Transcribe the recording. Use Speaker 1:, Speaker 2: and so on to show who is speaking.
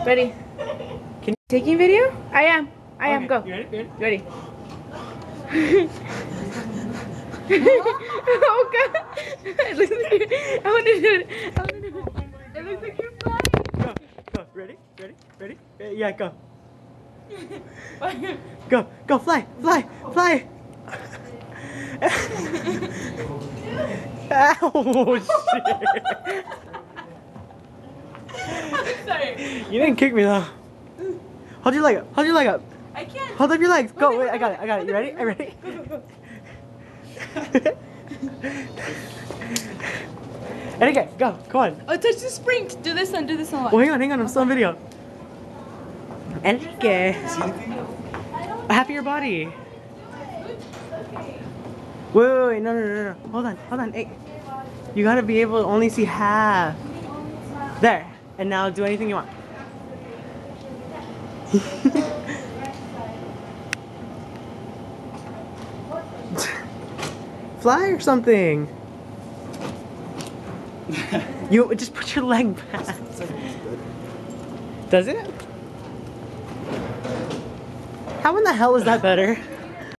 Speaker 1: Ready? Can you taking video? I am. I am. Go.
Speaker 2: You ready?
Speaker 1: You ready? Oh god! It looks like you're. I want to do it. I want to do it. It looks like you're flying.
Speaker 2: Go. Go. Ready? Ready? Ready? Yeah. Go. Go. Go. Fly. Fly. Fly. Ow! Shit.
Speaker 1: Sorry.
Speaker 2: You didn't kick me though. Hold your leg up. Hold your leg up.
Speaker 1: I can't.
Speaker 2: Hold up your legs. Go. Wait. I got it. I got it. You ready? I'm ready.
Speaker 1: Go, go, go.
Speaker 2: And again, go, come on.
Speaker 1: Oh, touch the spring. Do this one. Do this one.
Speaker 2: Oh, hang on, I'm still on video. Enrique. Half of your body. Wait, no. Hold on. Hey. You gotta be able to only see half. There. And now do anything you want. Fly or something. You just put your leg back. Does it? How in the hell is that better?